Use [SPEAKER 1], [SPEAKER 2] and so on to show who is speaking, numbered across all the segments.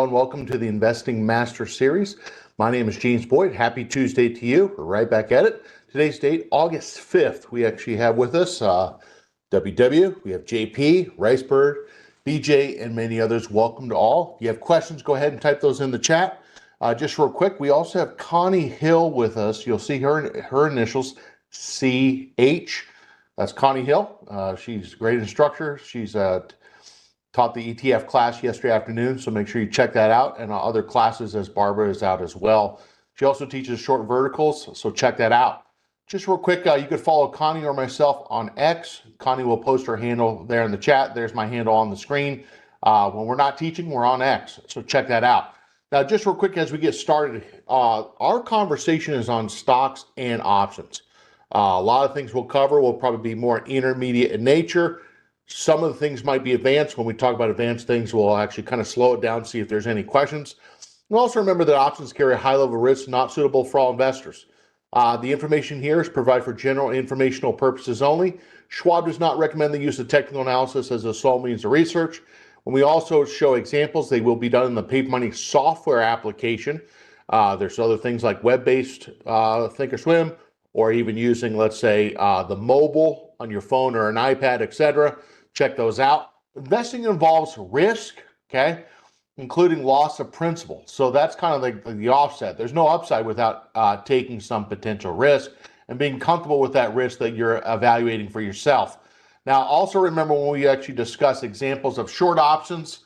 [SPEAKER 1] everyone. Welcome to the Investing Master Series. My name is James Boyd. Happy Tuesday to you. We're right back at it. Today's date, August 5th. We actually have with us WW, we have JP, Ricebird, BJ, and many others. Welcome to all. If you have questions, go ahead and type those in the chat. Just real quick, we also have Connie Hill with us. You'll see her initials, CH. That's Connie Hill. She's a great instructor. She's taught the ETF class yesterday afternoon, so make sure you check that out, and other classes as Barbara is out as well. She also teaches short verticals, so check that out. Just real quick, you could follow Connie or myself on X. Connie will post her handle there in the chat. There's my handle on the screen. When we're not teaching, we're on X, so check that out. Now, just real quick as we get started, our conversation is on stocks and options. A lot of things we'll cover will probably be more intermediate in nature. Some of the things might be advanced. When we talk about advanced things, we'll actually kind of slow it down, see if there's any questions. And also remember that options carry a high level of risk, not suitable for all investors. The information here is provided for general informational purposes only. Schwab does not recommend the use of technical analysis as a sole means of research. When we also show examples, they will be done in the Paper Money software application. There's other things like web-based Thinkorswim, or even using, let's say, the mobile on your phone or an iPad, etc. Check those out. Investing involves risk, okay, including loss of principal. So that's kind of like the offset. There's no upside without taking some potential risk and being comfortable with that risk that you're evaluating for yourself. Now, also remember when we actually discuss examples of short options,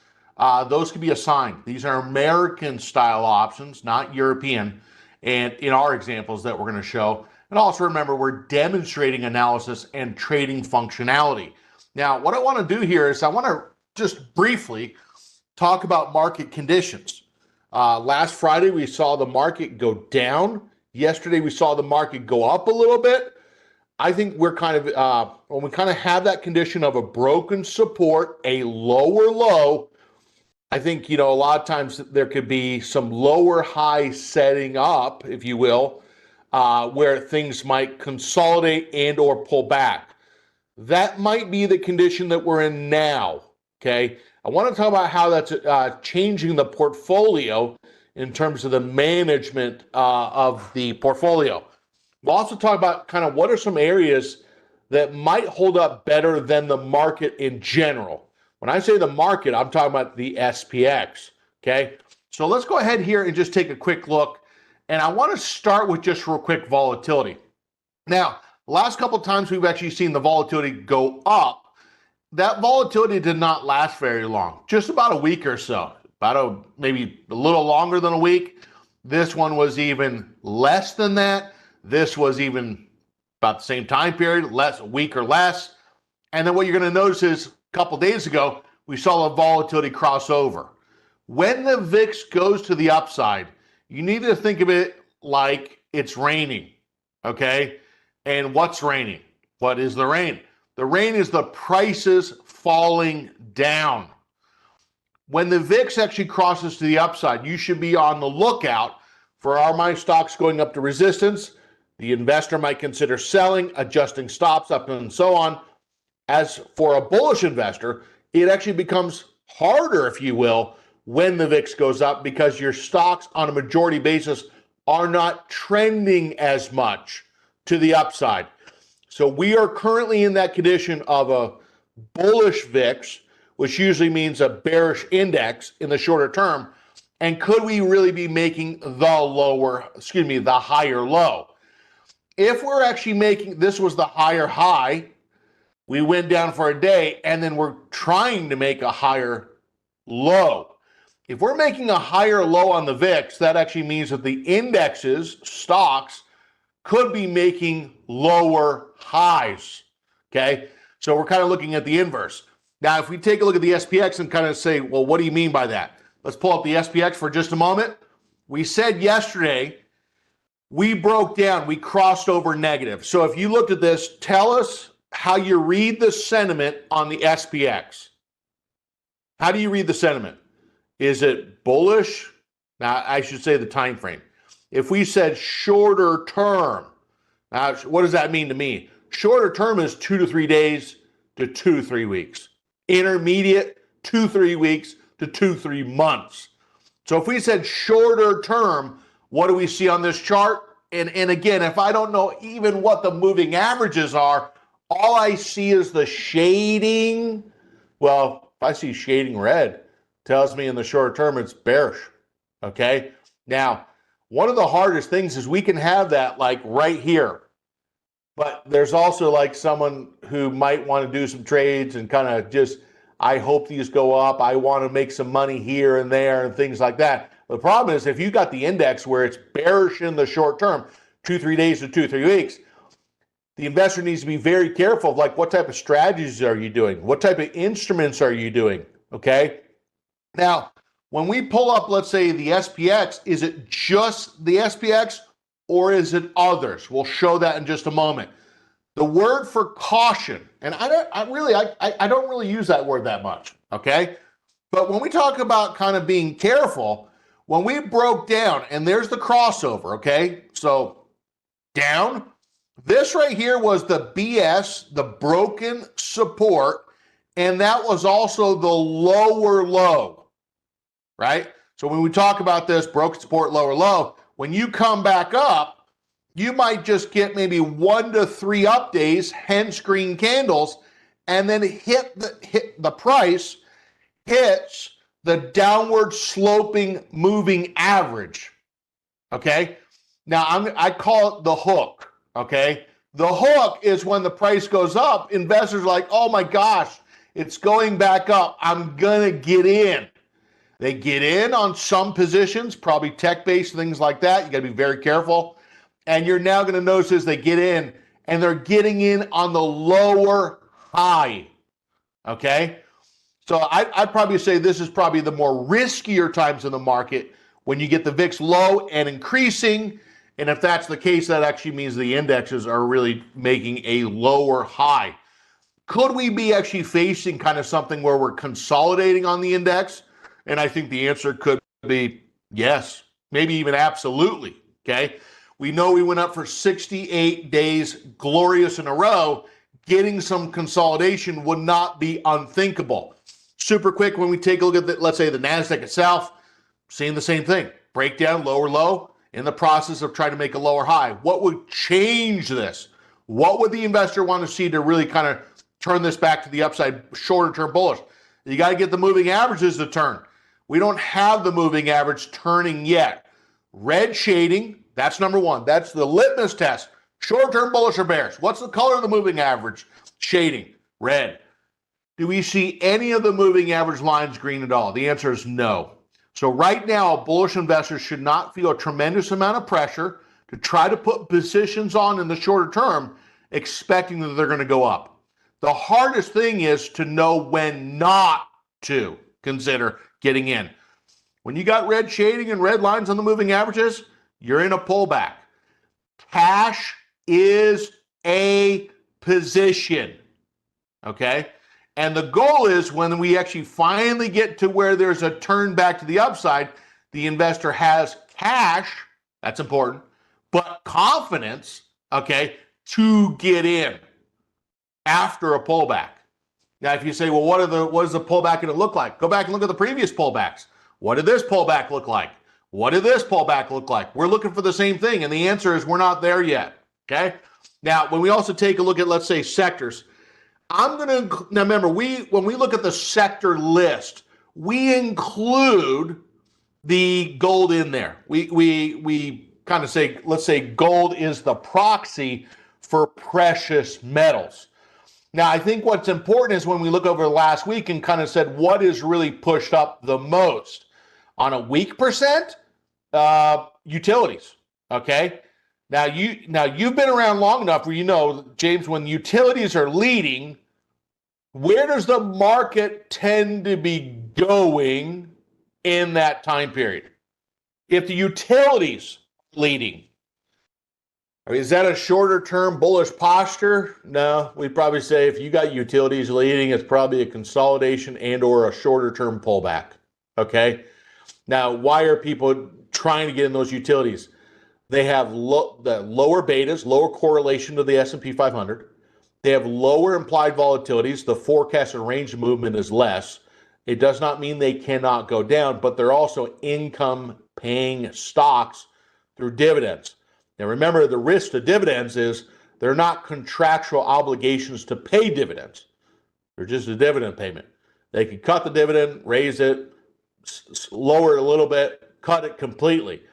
[SPEAKER 1] those can be assigned. These are American style options, not European, and in our examples that we're going to show. And also remember, we're demonstrating analysis and trading functionality. Now, what I want to do here is I want to just briefly talk about market conditions. Last Friday, we saw the market go down. Yesterday, we saw the market go up a little bit. I think we're kind of, when we kind of have that condition of a broken support, a lower low, I think, a lot of times there could be some lower high setting up, if you will, where things might consolidate and or pull back. That might be the condition that we're in now, okay? I want to talk about how that's changing the portfolio in terms of the management of the portfolio. We'll also talk about kind of what are some areas that might hold up better than the market in general. When I say the market, I'm talking about the SPX, okay? So let's go ahead here and just take a quick look. And I want to start with just real quick volatility. Now, the last couple of times we've actually seen the volatility go up, that volatility did not last very long, just about a week or so, maybe a little longer than a week. This one was even less than that. This was even about the same time period, a week or less. And then what you're going to notice is a couple days ago, we saw the volatility cross over. When the VIX goes to the upside, you need to think of it like it's raining, okay? And what's raining? What is the rain? The rain is the prices falling down. When the VIX actually crosses to the upside, you should be on the lookout for my stocks going up to resistance. The investor might consider selling, adjusting stops up and so on. As for a bullish investor, it actually becomes harder, if you will, when the VIX goes up because your stocks on a majority basis are not trending as much to the upside. So we are currently in that condition of a bullish VIX, which usually means a bearish index in the shorter term. And could we really be making the higher low? If we're actually making, this was the higher high, we went down for a day, and then we're trying to make a higher low. If we're making a higher low on the VIX, that actually means that the indexes, stocks, could be making lower highs, okay? So we're kind of looking at the inverse. Now, if we take a look at the SPX and kind of say, well, what do you mean by that? Let's pull up the SPX for just a moment. We said yesterday, we broke down, we crossed over negative. So if you looked at this, tell us how you read the sentiment on the SPX. How do you read the sentiment? Is it bullish? Now, I should say the time frame. If we said shorter term, now what does that mean to me? Shorter term is 2 to 3 days to 2 to 3 weeks. Intermediate, 2 to 3 weeks to 2 to 3 months. So if we said shorter term, what do we see on this chart? And again, if I don't know even what the moving averages are, all I see is the shading. Well, if I see shading red, tells me in the short term it's bearish. Okay. Now, one of the hardest things is we can have that like right here. But there's also like someone who might want to do some trades and kind of just, I hope these go up. I want to make some money here and there and things like that. The problem is if you got the index where it's bearish in the short term, 2-3 days to 2-3 weeks, the investor needs to be very careful of like what type of strategies are you doing? What type of instruments are you doing? Okay. Now, when we pull up, let's say the SPX, is it just the SPX or is it others? We'll show that in just a moment. The word for caution, and I don't really use that word that much, okay? But when we talk about kind of being careful, when we broke down, and there's the crossover, okay? So down, this right here was the BS, the broken support, and that was also the lower low, right? So when we talk about this, broken support, lower low, when you come back up, you might just get maybe 1 to 3 up days, hence green candles, and then hit the price hits the downward sloping moving average. Okay. Now I call it the hook. Okay. The hook is when the price goes up, investors are like, oh my gosh, it's going back up. I'm gonna get in. They get in on some positions, probably tech-based, things like that. You got to be very careful. And you're now going to notice as they get in, and they're getting in on the lower high. Okay? So I'd probably say this is probably the more riskier times in the market when you get the VIX low and increasing. And if that's the case, that actually means the indexes are really making a lower high. Could we be actually facing kind of something where we're consolidating on the index? And I think the answer could be yes, maybe even absolutely, okay? We know we went up for 68 days glorious in a row. Getting some consolidation would not be unthinkable. Super quick, when we take a look at, let's say, the NASDAQ itself, seeing the same thing. Breakdown, lower low, in the process of trying to make a lower high. What would change this? What would the investor want to see to really kind of turn this back to the upside, shorter term bullish? You got to get the moving averages to turn. We don't have the moving average turning yet. Red shading, that's number one. That's the litmus test. Short-term bullish or bearish. What's the color of the moving average? Shading, red. Do we see any of the moving average lines green at all? The answer is no. So right now, bullish investors should not feel a tremendous amount of pressure to try to put positions on in the shorter term, expecting that they're going to go up. The hardest thing is to know when not to consider getting in. When you got red shading and red lines on the moving averages, you're in a pullback. Cash is a position, okay? And the goal is when we actually finally get to where there's a turn back to the upside, the investor has cash, that's important, but confidence, okay, to get in after a pullback. Now, if you say, well, what is the pullback going to look like? Go back and look at the previous pullbacks. What did this pullback look like? What did this pullback look like? We're looking for the same thing, and the answer is we're not there yet, okay? Now, when we also take a look at, let's say, sectors, now remember, when we look at the sector list, we include the gold in there. We kind of say, let's say gold is the proxy for precious metals. Now, I think what's important is when we look over last week and kind of said what is really pushed up the most. On a week percent, utilities, okay? Now you've been around long enough where you know, James, when utilities are leading, where does the market tend to be going in that time period? If the utilities leading, I mean, is that a shorter term bullish posture? No, we'd probably say if you got utilities leading, it's probably a consolidation and or a shorter term pullback, okay? Now, why are people trying to get in those utilities? They have the lower betas, lower correlation to the S&P 500. They have lower implied volatilities. The forecasted range of movement is less. It does not mean they cannot go down, but they're also income-paying stocks through dividends. Now remember, the risk to dividends is they're not contractual obligations to pay dividends. They're just a dividend payment. They can cut the dividend, raise it, lower it a little bit, cut it completely.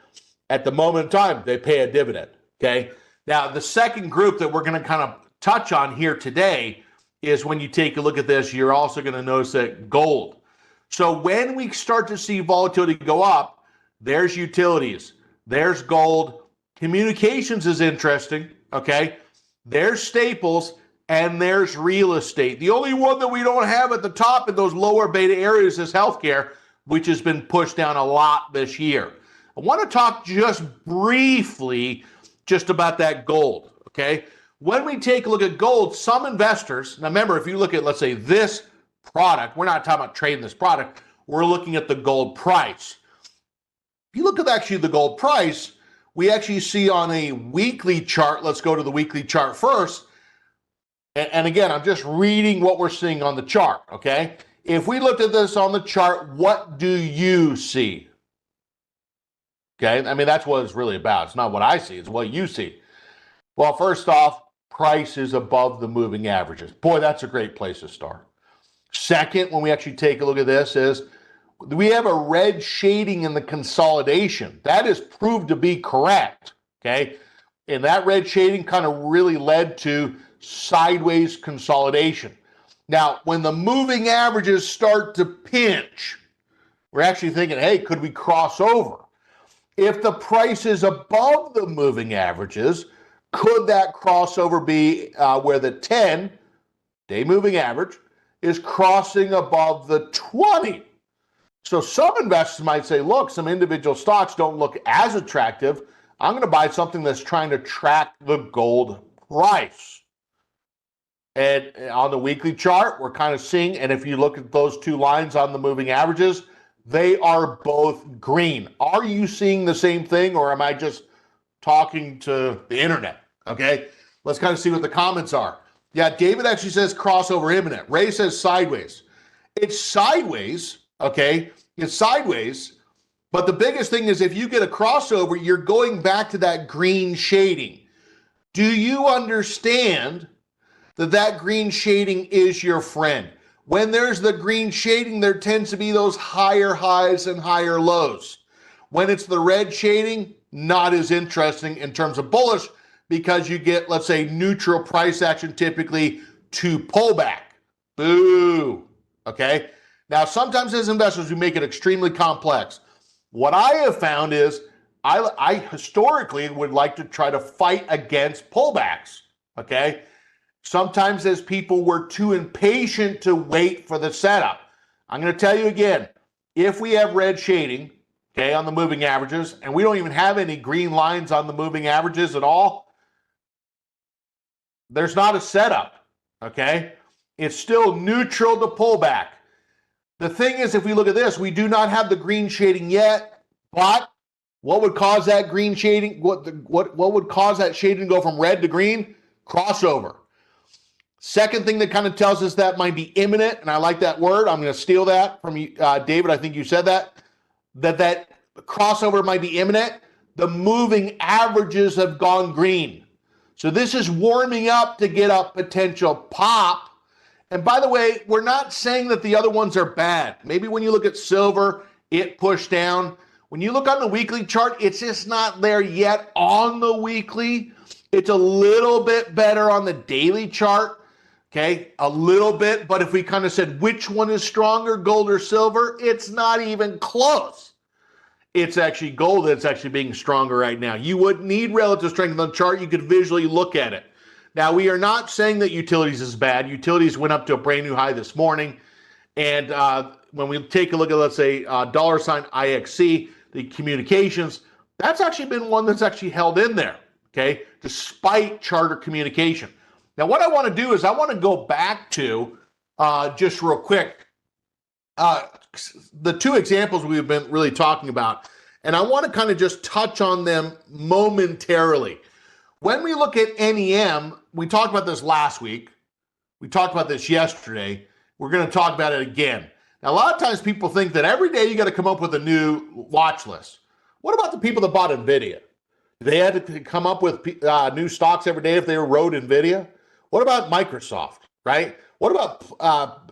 [SPEAKER 1] At the moment in time, they pay a dividend, okay? Now, the second group that we're going to kind of touch on here today is when you take a look at this, you're also going to notice that gold. So when we start to see volatility go up, there's utilities, there's gold, communications is interesting, okay? There's staples, and there's real estate. The only one that we don't have at the top in those lower beta areas is healthcare, which has been pushed down a lot this year. I want to talk just briefly just about that gold, okay? When we take a look at gold, some investors, now remember, if you look at, let's say, this product, we're not talking about trading this product, we're looking at the gold price. If you look at actually the gold price, we actually see on a weekly chart, let's go to the weekly chart first, and again, I'm just reading what we're seeing on the chart, okay? If we looked at this on the chart, what do you see? Okay, I mean, that's what it's really about. It's not what I see, it's what you see. Well, first off, price is above the moving averages. Boy, that's a great place to start. Second, when we actually take a look at this, is we have a red shading in the consolidation. That is proved to be correct, okay? And that red shading kind of really led to sideways consolidation. Now, when the moving averages start to pinch, we're actually thinking, hey, could we cross over? If the price is above the moving averages, could that crossover be where the 10-day moving average is crossing above the 20? So some investors might say, look, some individual stocks don't look as attractive. I'm going to buy something that's trying to track the gold price. And on the weekly chart, we're kind of seeing, and if you look at those two lines on the moving averages, they are both green. Are you seeing the same thing, or am I just talking to the internet? Okay, let's kind of see what the comments are. Yeah, David actually says crossover imminent. Ray says sideways. It's sideways, okay? It's sideways, but the biggest thing is if you get a crossover, you're going back to that green shading. Do you understand that green shading is your friend? When there's the green shading, there tends to be those higher highs and higher lows. When it's the red shading, not as interesting in terms of bullish, because you get, let's say, neutral price action typically to pullback. Boo. Okay? Now, sometimes as investors, we make it extremely complex. What I have found is I historically would like to try to fight against pullbacks. Okay? Sometimes as people were too impatient to wait for the setup. I'm going to tell you again, if we have red shading, okay, on the moving averages, and we don't even have any green lines on the moving averages at all, there's not a setup, okay? It's still neutral to pullback. The thing is, if we look at this, we do not have the green shading yet, but what would cause that green shading, what would cause that shading to go from red to green? Crossover. Second thing that kind of tells us that might be imminent, and I like that word. I'm going to steal that from you, David. I think you said that crossover might be imminent. The moving averages have gone green. So this is warming up to get a potential pop. And by the way, we're not saying that the other ones are bad. Maybe when you look at silver, it pushed down. When you look on the weekly chart, it's just not there yet on the weekly. It's a little bit better on the daily chart. Okay, a little bit, but if we kind of said which one is stronger, gold or silver, it's not even close. It's actually gold that's actually being stronger right now. You wouldn't need relative strength on the chart. You could visually look at it. Now, we are not saying that utilities is bad. Utilities went up to a brand new high this morning. And when we take a look at, let's say, $ IXC, the communications, that's actually been one that's actually held in there, okay, despite Charter Communication. Now, what I want to do is I want to go back to, just real quick, the two examples we've been really talking about, and I want to kind of just touch on them momentarily. When we look at NEM, we talked about this last week. We talked about this yesterday. We're going to talk about it again. Now, a lot of times people think that every day you got to come up with a new watch list. What about the people that bought NVIDIA? They had to come up with new stocks every day if they rode NVIDIA. What about Microsoft, right? What about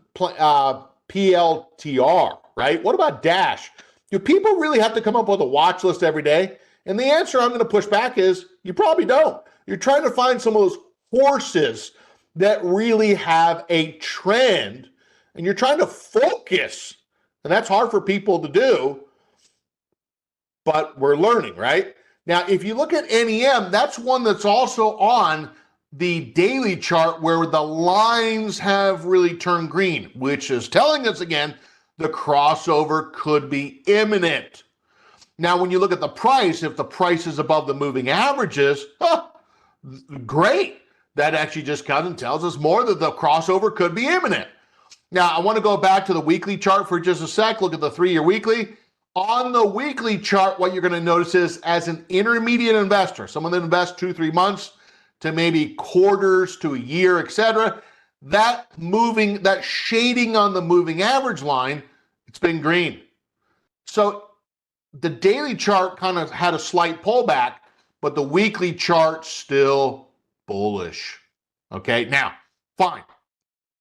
[SPEAKER 1] PLTR, right? What about Dash? Do people really have to come up with a watch list every day? And the answer I'm going to push back is you probably don't. You're trying to find some of those horses that really have a trend, and you're trying to focus. And that's hard for people to do, but we're learning, right? Now, if you look at NEM, that's one that's also on the daily chart where the lines have really turned green, which is telling us again, the crossover could be imminent. Now, when you look at the price, if the price is above the moving averages, great. That actually just kind of tells us more that the crossover could be imminent. Now, I want to go back to the weekly chart for just a sec. Look at the 3-year weekly. On the weekly chart, what you're going to notice is as an intermediate investor, someone that invests 2-3 months to maybe quarters to a year, etc., that shading on the moving average line, it's been green. So the daily chart kind of had a slight pullback, but the weekly chart still bullish. Okay, now, fine.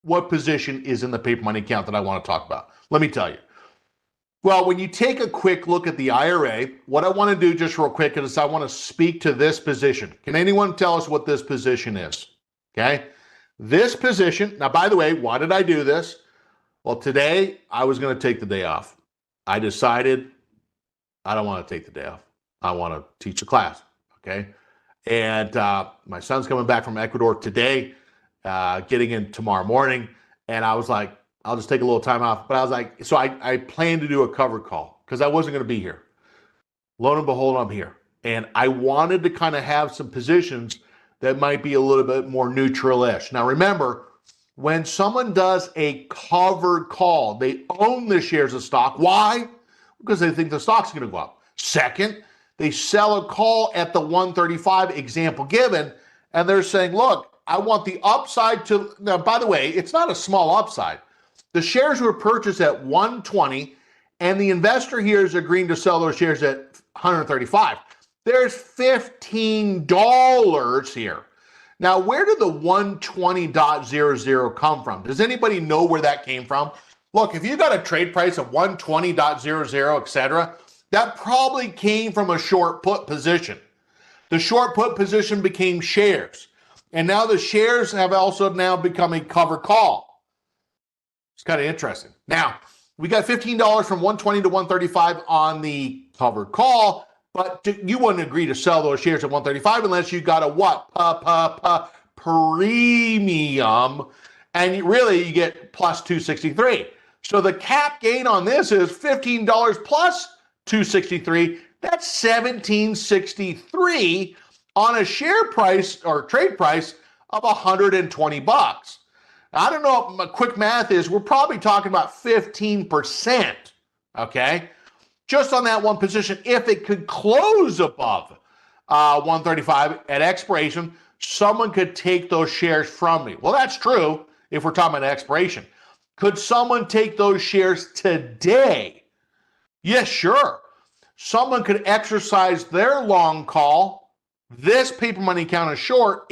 [SPEAKER 1] What position is in the paper money account that I want to talk about? Let me tell you. Well, when you take a quick look at the IRA, what I want to do just real quick is I want to speak to this position. Can anyone tell us what this position is? Okay. This position, now, by the way, why did I do this? Well, today I was going to take the day off. I decided I don't want to take the day off. I want to teach a class. Okay. And my son's coming back from Ecuador today, getting in tomorrow morning. And I was like, I'll just take a little time off. But I was like, so I planned to do a cover call because I wasn't going to be here. Lo and behold, I'm here. And I wanted to kind of have some positions that might be a little bit more neutral-ish. Now, remember, when someone does a covered call, they own the shares of stock. Why? Because they think the stock's going to go up. Second, they sell a call at the 135 example given, and they're saying, look, I want the upside to, now, by the way, it's not a small upside. The shares were purchased at 120, and the investor here is agreeing to sell those shares at 135. There's $15 here. Now, where did the 120.00 come from? Does anybody know where that came from? Look, if you got a trade price of 120.00, etc., that probably came from a short put position. The short put position became shares. And now the shares have also now become a cover call. It's kind of interesting. Now, we got $15 from 120 to 135 on the covered call, but you wouldn't agree to sell those shares at 135 unless you got a what? Premium, and really you get plus 263. So the cap gain on this is $15 plus 263. That's 1763 on a share price or trade price of 120 bucks. I don't know what my quick math is. We're probably talking about 15%, okay? Just on that one position, if it could close above 135 at expiration, someone could take those shares from me. Well, that's true if we're talking about expiration. Could someone take those shares today? Yes, sure. Someone could exercise their long call. This paper money account is short.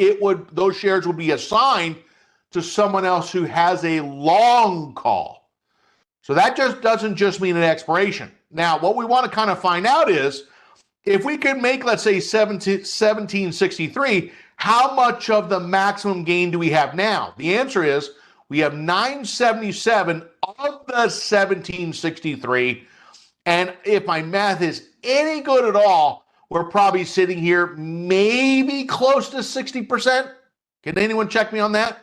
[SPEAKER 1] Those shares would be assigned to someone else who has a long call. So that just doesn't just mean an expiration. Now, what we want to kind of find out is if we could make, let's say, 1763, how much of the maximum gain do we have now? The answer is we have 977 of the 1763. And if my math is any good at all, we're probably sitting here maybe close to 60%. Can anyone check me on that?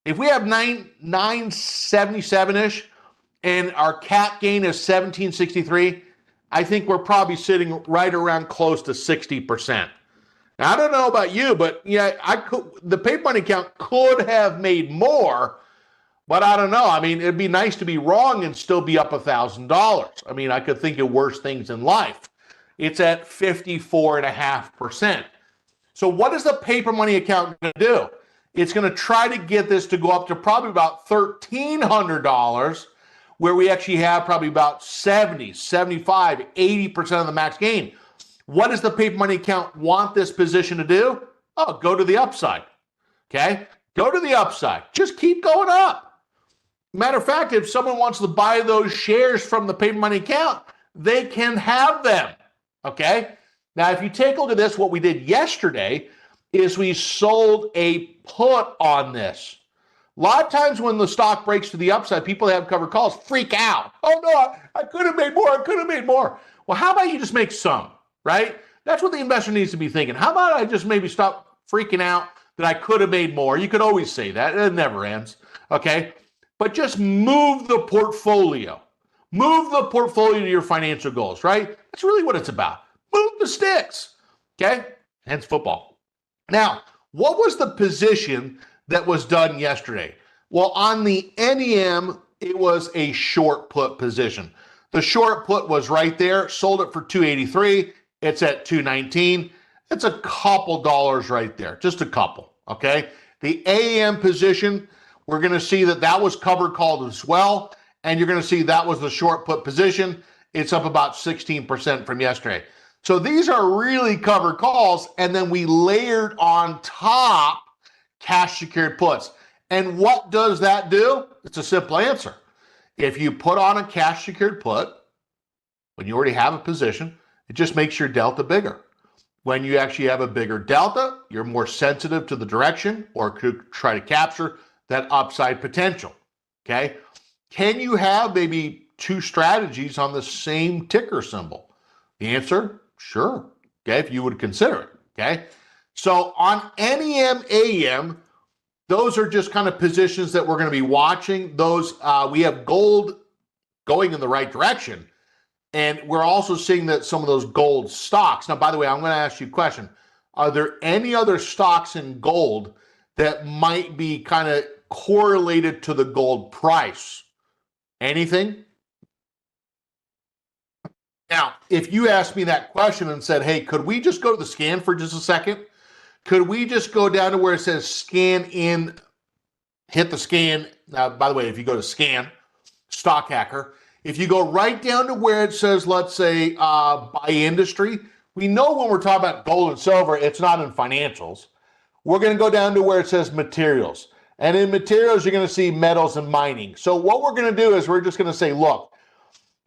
[SPEAKER 1] If we have 977-ish and our cap gain is 1763, I think we're probably sitting right around close to 60%. Now, I don't know about you, but yeah, the paper money account could have made more, but I don't know. I mean, it'd be nice to be wrong and still be up $1,000. I mean, I could think of worse things in life. It's at 54.5%. So what is the paper money account going to do? It's going to try to get this to go up to probably about $1,300, where we actually have probably about 70, 75, 80% of the max gain. What does the paper money account want this position to do? Oh, go to the upside. Okay? Go to the upside. Just keep going up. Matter of fact, if someone wants to buy those shares from the paper money account, they can have them. Okay? Now, if you take a look at this, what we did yesterday is we sold a put on this. A lot of times when the stock breaks to the upside, people that have covered calls freak out. Oh, no, I could have made more. I could have made more. Well, how about you just make some, right? That's what the investor needs to be thinking. How about I just maybe stop freaking out that I could have made more? You could always say that. It never ends, okay? But just move the portfolio. Move the portfolio to your financial goals, right? That's really what it's about. Move the sticks, okay? Hence football. Now, what was the position that was done yesterday? Well, on the NEM, it was a short put position. The short put was right there, sold it for $283. It's at $219. It's a couple dollars right there, just a couple, okay? The AM position, we're going to see that that was covered called as well, and you're going to see that was the short put position. It's up about 16% from yesterday. So these are really covered calls, and then we layered on top cash secured puts. And what does that do? It's a simple answer. If you put on a cash secured put, when you already have a position, it just makes your delta bigger. When you actually have a bigger delta, you're more sensitive to the direction or could try to capture that upside potential, okay? Can you have maybe two strategies on the same ticker symbol? The answer, sure, okay, if you would consider it, okay? So on NEM, AM, those are just kind of positions that we're going to be watching. Those, we have gold going in the right direction. And we're also seeing that some of those gold stocks. Now, by the way, I'm going to ask you a question. Are there any other stocks in gold that might be kind of correlated to the gold price? Anything? Now, if you asked me that question and said, hey, could we just go to the scan for just a second? Could we just go down to where it says scan in, hit the scan? Now, by the way, if you go to scan, Stock Hacker, if you go right down to where it says, let's say, by industry, we know when we're talking about gold and silver, it's not in financials. We're going to go down to where it says materials. And in materials, you're going to see metals and mining. So what we're going to do is we're just going to say, look,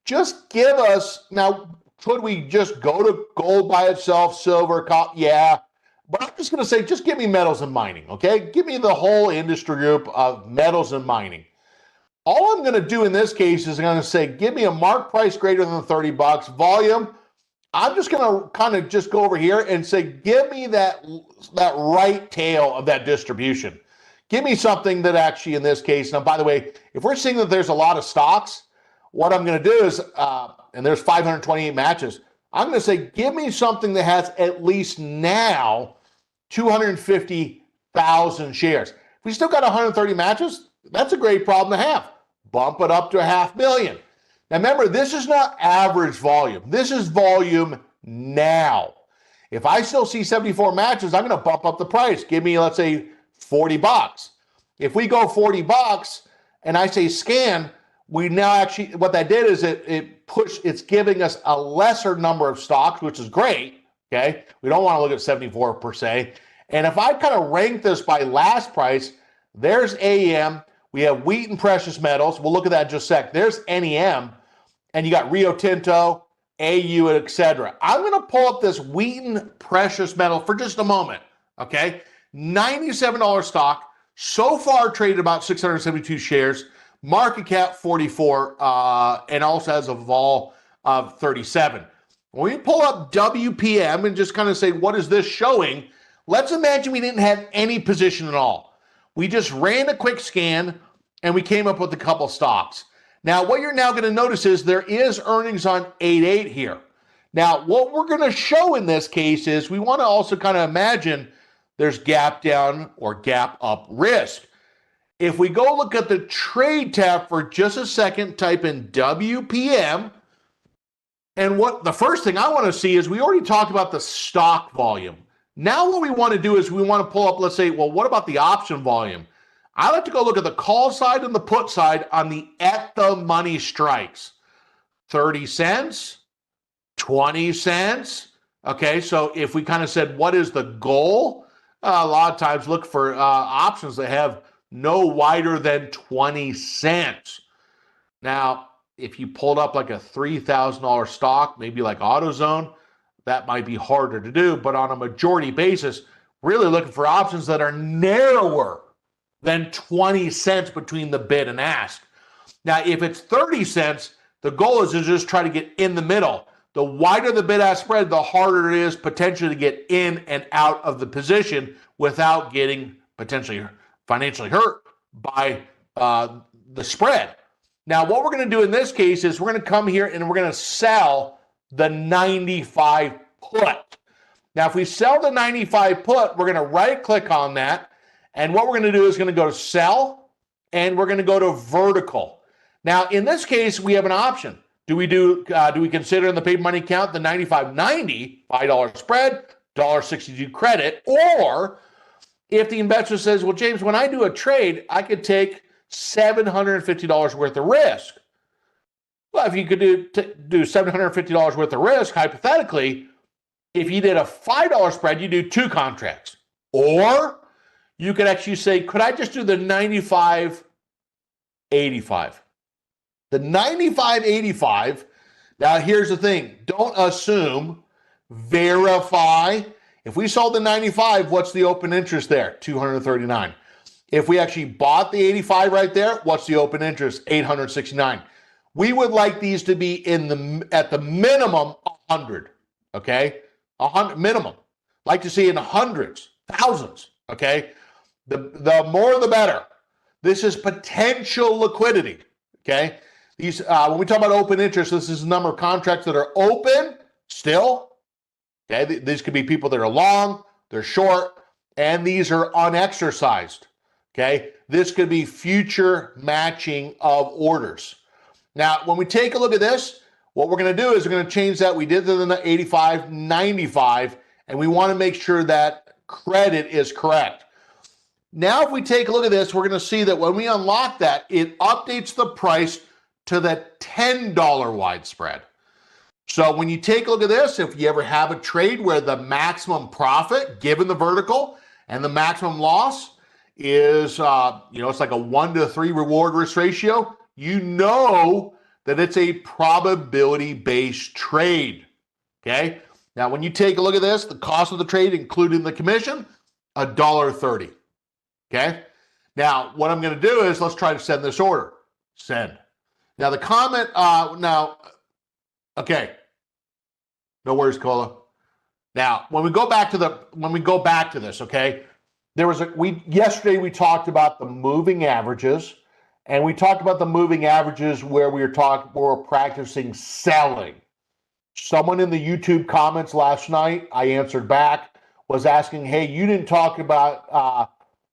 [SPEAKER 1] just give us, now, could we just go to gold by itself, silver, copper? Yeah. But I'm just going to say, just give me metals and mining, okay? Give me the whole industry group of metals and mining. All I'm going to do in this case is I'm going to say, give me a mark price greater than 30 bucks, volume. I'm just going to kind of just go over here and say, give me that right tail of that distribution. Give me something that actually in this case, now, by the way, if we're seeing that there's a lot of stocks, what I'm going to do is, and there's 528 matches, I'm going to say, give me something that has at least now 250,000 shares. If we still got 130 matches, that's a great problem to have. Bump it up to 500,000. Now remember, this is not average volume. This is volume now. If I still see 74 matches, I'm going to bump up the price. Give me, let's say, 40 bucks. If we go 40 bucks and I say scan, we now actually, what that did is it's giving us a lesser number of stocks, which is great, okay? We don't want to look at 74 per se. And if I kind of rank this by last price, there's AM, we have wheat and precious metals. We'll look at that in just a sec. There's NEM, and you got Rio Tinto, AU, etc. I'm going to pull up this wheat and precious metal for just a moment, okay? $97 stock, so far traded about 672 shares, market cap 44, and also has a vol of 37. When we pull up WPM and just kind of say, what is this showing? Let's imagine we didn't have any position at all. We just ran a quick scan and we came up with a couple stocks. Now, what you're now going to notice is there is earnings on 8.8 here. Now, what we're going to show in this case is we want to also kind of imagine there's gap down or gap up risk. If we go look at the trade tab for just a second, type in WPM, and what the first thing I want to see is we already talked about the stock volume. Now what we want to do is we want to pull up, let's say, well, what about the option volume? I like to go look at the call side and the put side on the at-the-money strikes. 30 cents, 20 cents. Okay, so if we kind of said, what is the goal? A lot of times look for options that have no wider than 20 cents. Now, if you pulled up like a $3,000 stock, maybe like AutoZone, that might be harder to do. But on a majority basis, really looking for options that are narrower than 20 cents between the bid and ask. Now, if it's 30 cents, the goal is to just try to get in the middle. The wider the bid-ask spread, the harder it is potentially to get in and out of the position without getting potentially financially hurt by the spread. Now, what we're going to do in this case is we're going to come here and we're going to sell the 95 put. Now, if we sell the 95 put, we're going to right-click on that. And what we're going to do is going to go to sell, and we're going to go to vertical. Now, in this case, we have an option. Do we consider in the paper money account the 95.90 $5 spread, $1.62 credit, or if the investor says, well, James, when I do a trade, I could take $750 worth of risk. Well, if you could do $750 worth of risk, hypothetically, if you did a $5 spread, you do 2 contracts. Or you could actually say, could I just do the 95.85? The 95.85, now here's the thing, don't assume, verify. If we sold the 95, what's the open interest there? 239. If we actually bought the 85 right there, what's the open interest? 869. We would like these to be at the minimum 100, okay? 100 minimum. Like to see in hundreds, thousands, okay? The more the better. This is potential liquidity, okay? These when we talk about open interest, this is the number of contracts that are open still. Okay, these could be people that are long, they're short, and these are unexercised. Okay, this could be future matching of orders. Now, when we take a look at this, what we're going to do is we're going to change that. We did the 85, 95, and we want to make sure that credit is correct. Now, if we take a look at this, we're going to see that when we unlock that, it updates the price to the $10 wide spread. So when you take a look at this, if you ever have a trade where the maximum profit given the vertical and the maximum loss is, it's like a 1-to-3 reward risk ratio, you know that it's a probability-based trade, okay? Now, when you take a look at this, the cost of the trade, including the commission, $1.30, okay? Now, what I'm going to do is let's try to send this order. Send. Now, the comment, okay. No worries, Cola. Now, when we go back to this, okay, yesterday we talked about the moving averages, and we talked about the moving averages where we were practicing selling. Someone in the YouTube comments last night, I answered back, was asking, hey, you didn't talk about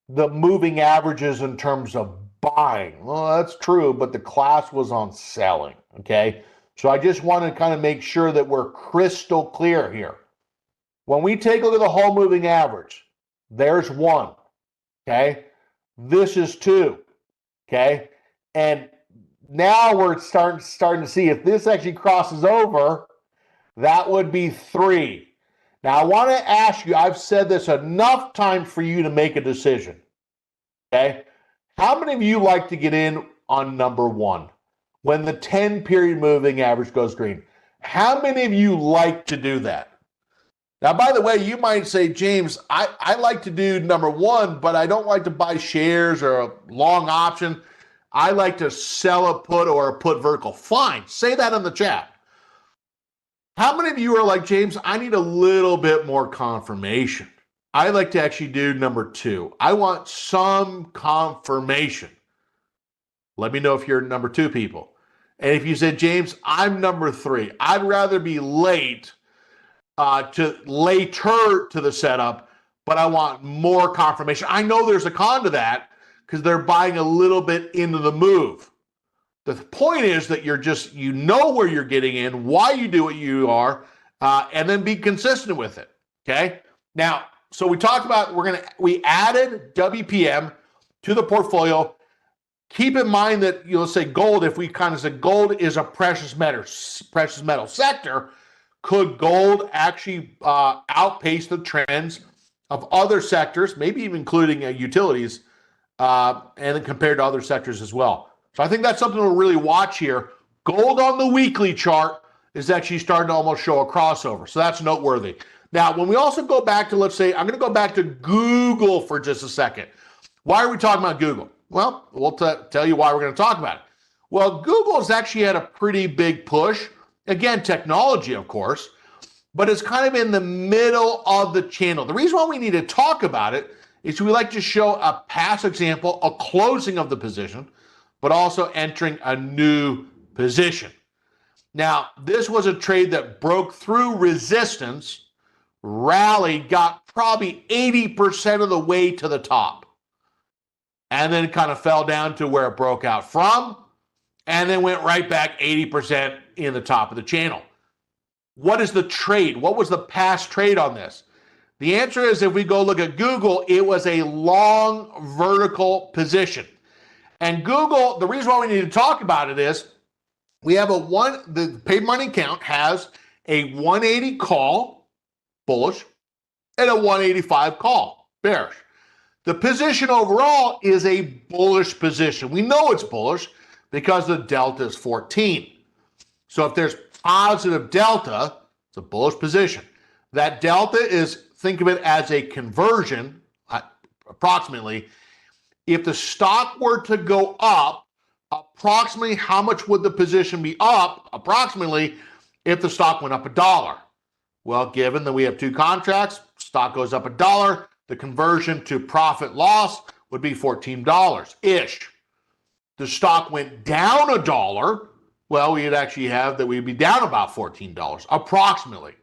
[SPEAKER 1] the moving averages in terms of buying. Well, that's true, but the class was on selling, okay? So I just want to kind of make sure that we're crystal clear here. When we take a look at the whole moving average, there's 1, okay? This is 2, okay? And now we're starting to see if this actually crosses over, that would be 3. Now, I want to ask you, I've said this enough times for you to make a decision, okay? How many of you like to get in on number 1 when the 10-period moving average goes green? How many of you like to do that? Now, by the way, you might say, James, I like to do number 1, but I don't like to buy shares or a long option. I like to sell a put or a put vertical. Fine, say that in the chat. How many of you are like, James, I need a little bit more confirmation? I like to actually do number 2. I want some confirmation. Let me know if you're number 2 people. And if you said, James, I'm number 3. I'd rather be later to the setup, but I want more confirmation. I know there's a con to that because they're buying a little bit into the move. The point is that you know where you're getting in, why you do what you are, and then be consistent with it, okay? Now, so we talked about, we added WPM to the portfolio. Keep in mind that, say gold, if we kind of say gold is a precious metal sector, could gold actually outpace the trends of other sectors, maybe even including utilities, and then compared to other sectors as well? So I think that's something to really watch here. Gold on the weekly chart is actually starting to almost show a crossover. So that's noteworthy. Now, when we also go back to, let's say, I'm going to go back to Google for just a second. Why are we talking about Google? Well, we'll tell you why we're going to talk about it. Well, Google's actually had a pretty big push. Again, technology, of course, but it's kind of in the middle of the channel. The reason why we need to talk about it is we like to show a past example, a closing of the position, but also entering a new position. Now, this was a trade that broke through resistance, rallied, got probably 80% of the way to the top, and then kind of fell down to where it broke out from, and then went right back 80% in the top of the channel. What is the trade? What was the past trade on this? The answer is, if we go look at Google, it was a long vertical position. And Google, the reason why we need to talk about it is we have the paid money account has a 180 call, bullish, and a 185 call, bearish. The position overall is a bullish position. We know it's bullish because the delta is 14. So if there's positive delta, it's a bullish position. That delta is, think of it as a conversion, approximately. If the stock were to go up, approximately how much would the position be up, approximately, if the stock went up $1? Well, given that we have two contracts, stock goes up $1, the conversion to profit loss would be $14-ish. The stock went down $1, well, we'd actually have that we'd be down about $14, approximately.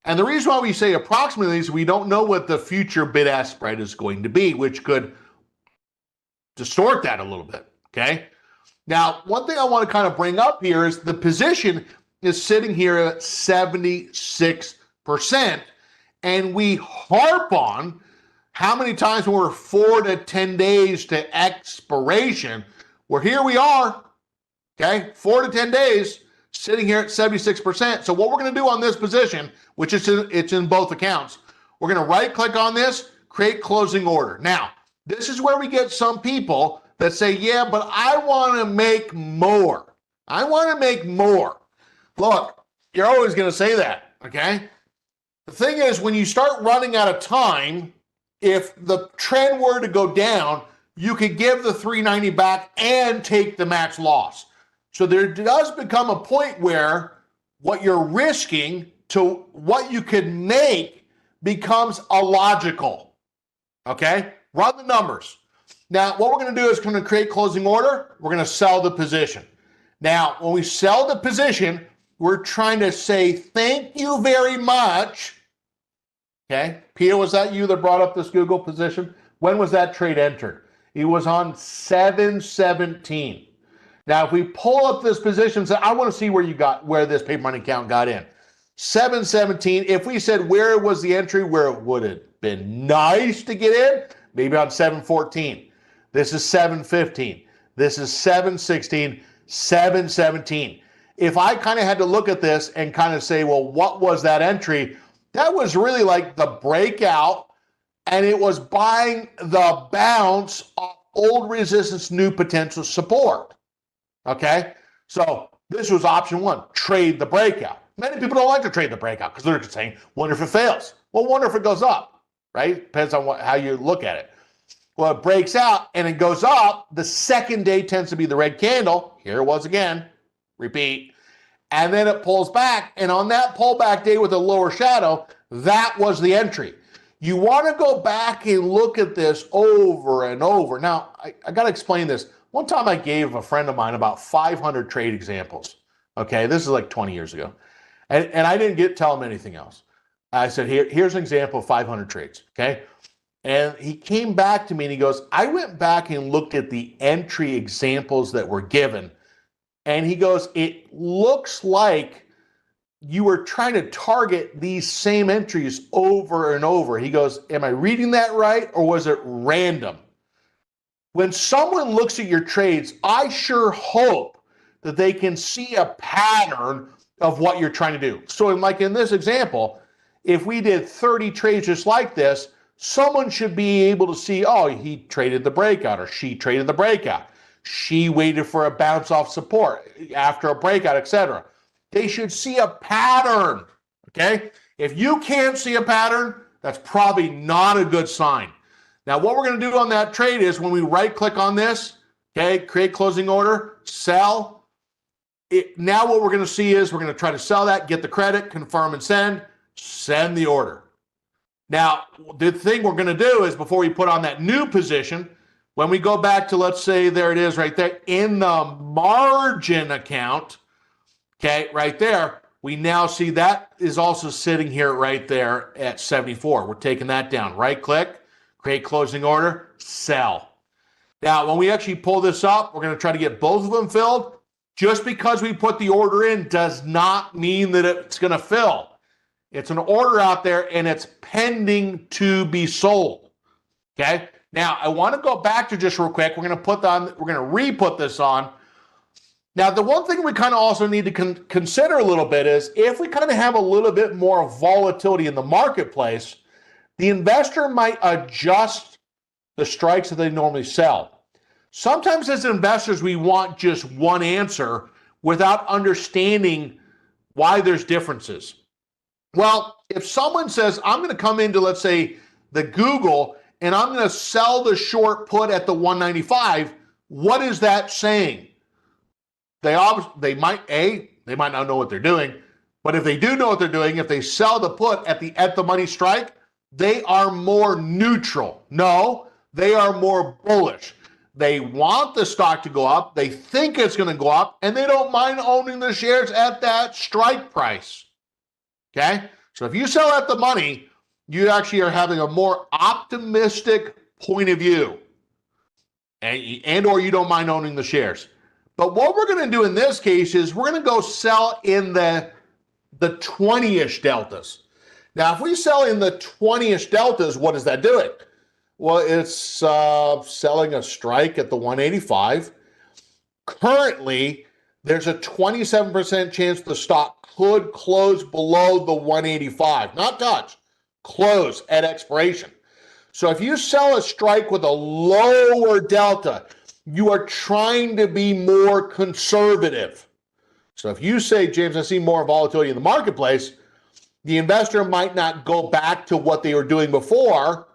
[SPEAKER 1] And the reason why we say approximately is we don't know what the future bid-ask spread is going to be, which could distort that a little bit, okay? Now, one thing I want to kind of bring up here is the position is sitting here at 76%, and we harp on how many times when we're 4 to 10 days to expiration, well, here we are, okay? 4 to 10 days, sitting here at 76%. So what we're going to do on this position, which is it's in both accounts, we're going to right-click on this, create closing order. Now, this is where we get some people that say, yeah, but I want to make more. I want to make more. Look, you're always going to say that, okay? The thing is, when you start running out of time, if the trend were to go down, you could give the 390 back and take the max loss. So there does become a point where what you're risking to what you could make becomes illogical, okay? Run the numbers. Now, what we're going to do is going to create closing order. We're going to sell the position. Now, when we sell the position, we're trying to say thank you very much. Okay, Peter, was that you that brought up this Google position? When was that trade entered? It was on 7/17. Now, if we pull up this position, say, I want to see where this paper money account got in. 7/17. If we said where was the entry, where it would have been nice to get in, maybe on 7/14. This is 7/15. This is 7/16, 7/17. If I kind of had to look at this and kind of say, well, what was that entry? That was really like the breakout, and it was buying the bounce of old resistance, new potential support. Okay? So this was option one, trade the breakout. Many people don't like to trade the breakout because they're just saying, wonder if it fails. Well, wonder if it goes up, right? Depends on how you look at it. Well, it breaks out and it goes up. The second day tends to be the red candle. Here it was again. Repeat. And then it pulls back. And on that pullback day with a lower shadow, that was the entry. You want to go back and look at this over and over. Now, I got to explain this. One time I gave a friend of mine about 500 trade examples. Okay, this is like 20 years ago. And I didn't tell him anything else. I said, here's an example of 500 trades, okay? And he came back to me and he goes, I went back and looked at the entry examples that were given. And he goes, it looks like you were trying to target these same entries over and over. He goes, am I reading that right, or was it random? When someone looks at your trades, I sure hope that they can see a pattern of what you're trying to do. So like in this example, if we did 30 trades just like this, someone should be able to see, oh, he traded the breakout or she traded the breakout. She waited for a bounce off support after a breakout, etc. They should see a pattern, okay? If you can't see a pattern, that's probably not a good sign. Now, what we're going to do on that trade is when we right-click on this, okay, create closing order, sell. Now what we're going to see is we're going to try to sell that, get the credit, confirm and send the order. Now, the thing we're going to do is before we put on that new position, when we go back to, let's say, there it is right there, in the margin account, okay, right there, we now see that is also sitting here right there at 74. We're taking that down. Right-click, create closing order, sell. Now, when we actually pull this up, we're going to try to get both of them filled. Just because we put the order in does not mean that it's going to fill. It's an order out there and it's pending to be sold. Okay. Now I want to go back to just real quick. We're going to re-put this on. Now the one thing we kind of also need to consider a little bit is if we kind of have a little bit more volatility in the marketplace, the investor might adjust the strikes that they normally sell. Sometimes as investors, we want just one answer without understanding why there's differences. Well, if someone says, I'm going to come into, let's say, the Google, and I'm going to sell the short put at the 195, what is that saying? They might not know what they're doing, but if they do know what they're doing, if they sell the put at the money strike, they are more neutral. No, they are more bullish. They want the stock to go up. They think it's going to go up, and they don't mind owning the shares at that strike price. Okay? So if you sell at the money, you actually are having a more optimistic point of view, and or you don't mind owning the shares. But what we're going to do in this case is we're going to go sell in the 20-ish deltas. Now, if we sell in the 20-ish deltas, what is that doing? Well, it's selling a strike at the 185. Currently, there's a 27% chance the stock could close below the 185. Not touch, close at expiration. So if you sell a strike with a lower delta, you are trying to be more conservative. So if you say, James, I see more volatility in the marketplace, the investor might not go back to what they were doing before,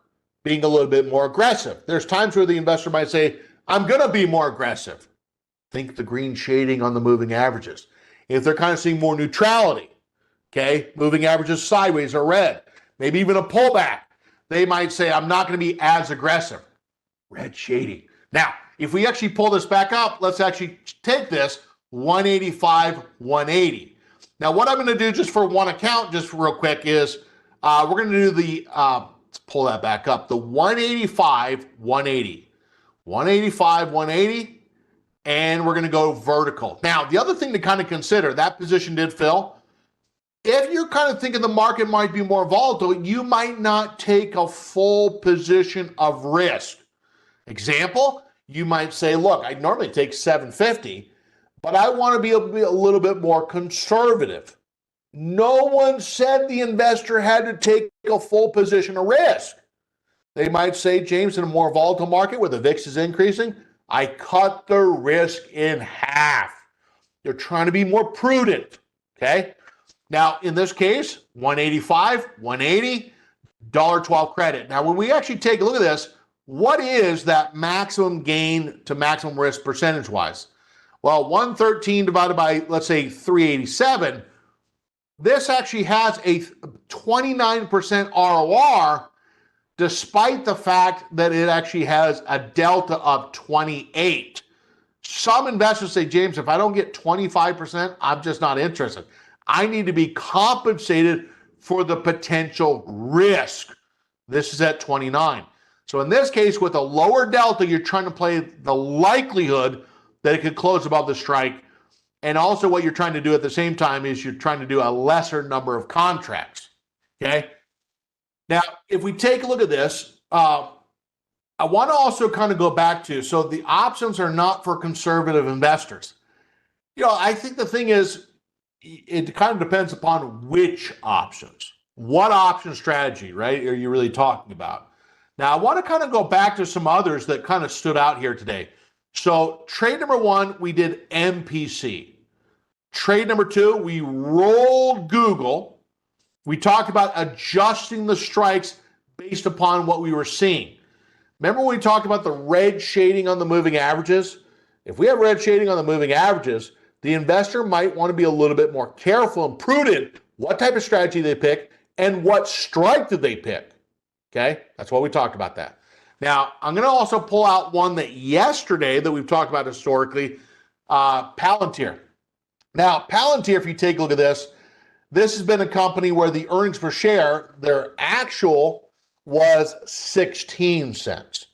[SPEAKER 1] being a little bit more aggressive. There's times where the investor might say, I'm going to be more aggressive. Think the green shading on the moving averages. If they're kind of seeing more neutrality, okay, moving averages sideways or red, maybe even a pullback, they might say, I'm not going to be as aggressive. Red shading. Now, if we actually pull this back up, let's actually take this 185, 180. Now, what I'm going to do just for one account, just real quick, is we're going to do the, let's pull that back up, the 185, 180. 185, 180, and we're going to go vertical. Now, the other thing to kind of consider, that position did fill. If you're kind of thinking the market might be more volatile, you might not take a full position of risk. Example, you might say, look, I normally take 750, but I want to be able to be a little bit more conservative. No one said the investor had to take a full position of risk. They might say, James, in a more volatile market where the VIX is increasing, I cut the risk in half. They're trying to be more prudent, okay? Now, in this case, 185, 180, $1.12 credit. Now, when we actually take a look at this, what is that maximum gain to maximum risk percentage-wise? Well, 113 divided by, let's say, 387, this actually has a 29% ROR, despite the fact that it actually has a delta of 28. Some investors say, James, if I don't get 25%, I'm just not interested. I need to be compensated for the potential risk. This is at 29. So in this case, with a lower delta, you're trying to play the likelihood that it could close above the strike. And also what you're trying to do at the same time is you're trying to do a lesser number of contracts, okay? Now, if we take a look at this, I want to also kind of go back to, so the options are not for conservative investors. I think the thing is, it kind of depends upon which options. What option strategy, right, are you really talking about? Now, I want to kind of go back to some others that kind of stood out here today. So, trade number one, we did MPC. Trade number two, we rolled Google. We talked about adjusting the strikes based upon what we were seeing. Remember when we talked about the red shading on the moving averages? If we have red shading on the moving averages, the investor might want to be a little bit more careful and prudent what type of strategy they pick and what strike did they pick. Okay, that's why we talked about that. Now, I'm going to also pull out one that yesterday that we've talked about historically, Palantir. Now, Palantir, if you take a look at this has been a company where the earnings per share, their actual was 16 cents,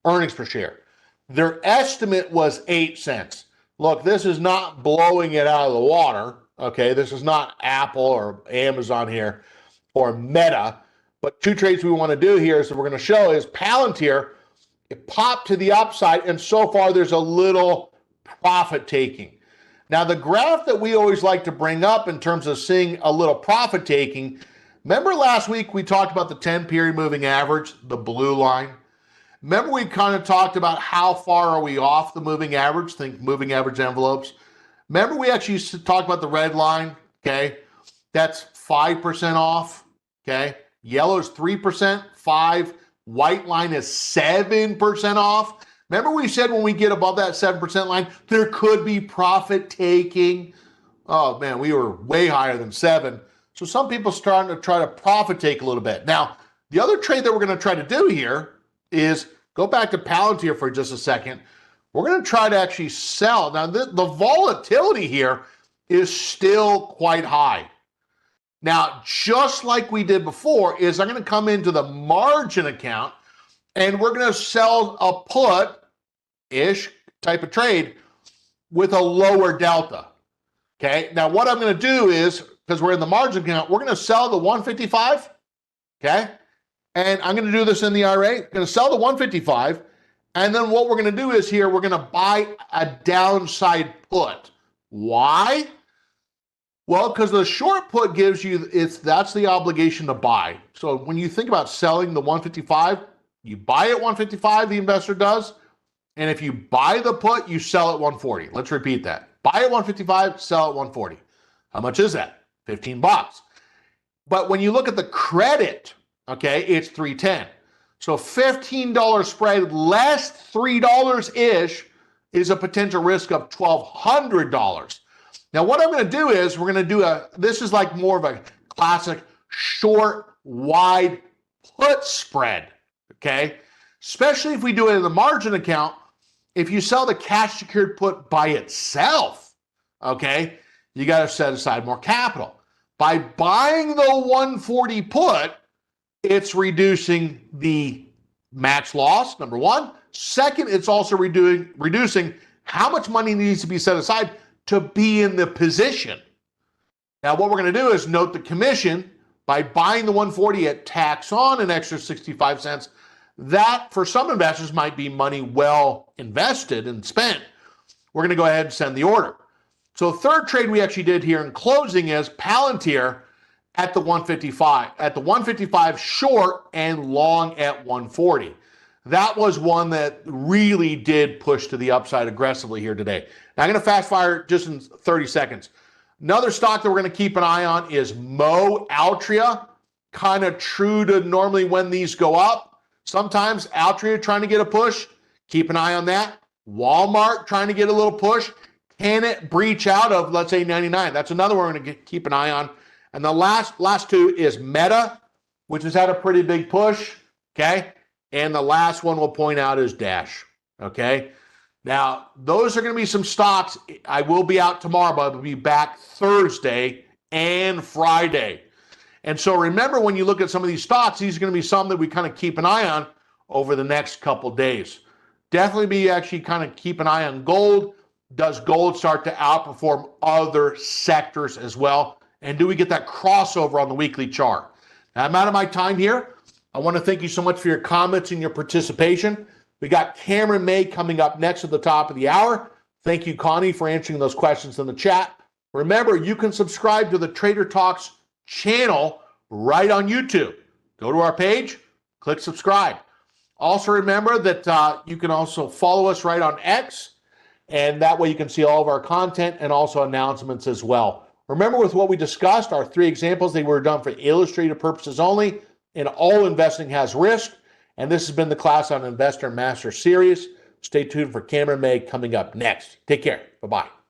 [SPEAKER 1] earnings per share. Their estimate was 8 cents. Look, this is not blowing it out of the water, okay? This is not Apple or Amazon here or Meta. But two trades we want to do here is that we're going to show is Palantir, it popped to the upside, and so far there's a little profit taking. Now, the graph that we always like to bring up in terms of seeing a little profit taking, remember last week we talked about the 10-period moving average, the blue line? Remember we kind of talked about how far are we off the moving average, think moving average envelopes. Remember we actually used to talk about the red line, okay? That's 5% off, okay? Yellow is 3%, 5. White line is 7% off. Remember we said when we get above that 7% line, there could be profit taking. Oh man, we were way higher than 7. So some people starting to try to profit take a little bit. Now, the other trade that we're going to try to do here is go back to Palantir for just a second. We're going to try to actually sell. Now, the volatility here is still quite high. Now, just like we did before, is I'm going to come into the margin account and we're going to sell a put-ish type of trade with a lower delta. Okay, now what I'm going to do is, because we're in the margin account, we're going to sell the 155, okay? And I'm going to do this in the IRA. I'm going to sell the 155, and then what we're going to do is here, we're going to buy a downside put. Why? Well, because the short put gives you, that's the obligation to buy. So when you think about selling the 155, you buy at 155, the investor does. And if you buy the put, you sell at 140. Let's repeat that. Buy at 155, sell at 140. How much is that? $15. But when you look at the credit, okay, it's $310. So $15 spread less $3-ish is a potential risk of $1,200. Now, what I'm going to do is we're going to do this is like more of a classic short, wide put spread, okay? Especially if we do it in the margin account, if you sell the cash secured put by itself, okay, you got to set aside more capital. By buying the 140 put, it's reducing the match loss, number one. Second, it's also reducing how much money needs to be set aside to be in the position. Now, what we're going to do is note the commission by buying the 140 at tax on an extra 65 cents. That, for some investors, might be money well invested and spent. We're going to go ahead and send the order. So third trade we actually did here in closing is Palantir at the 155. At the 155 short and long at 140. That was one that really did push to the upside aggressively here today. Now I'm going to fast fire just in 30 seconds. Another stock that we're going to keep an eye on is Mo Altria. Kind of true to normally when these go up. Sometimes Altria trying to get a push. Keep an eye on that. Walmart trying to get a little push. Can it breach out of, let's say, 99? That's another one we're going to keep an eye on. And the last two is Meta, which has had a pretty big push. Okay. And the last one we'll point out is Dash. Okay. Now, those are going to be some stocks. I will be out tomorrow, but I'll be back Thursday and Friday. And so remember, when you look at some of these stocks, these are going to be some that we kind of keep an eye on over the next couple days. Definitely be actually kind of keep an eye on gold. Does gold start to outperform other sectors as well? And do we get that crossover on the weekly chart? Now, I'm out of my time here. I want to thank you so much for your comments and your participation. We got Cameron May coming up next at the top of the hour. Thank you, Connie, for answering those questions in the chat. Remember, you can subscribe to the Trader Talks channel right on YouTube. Go to our page, click subscribe. Also remember that you can also follow us right on X, and that way you can see all of our content and also announcements as well. Remember, with what we discussed, our 3 examples, they were done for illustrative purposes only, and all investing has risk. And this has been the class on Investor Master Series. Stay tuned for Cameron May coming up next. Take care. Bye-bye.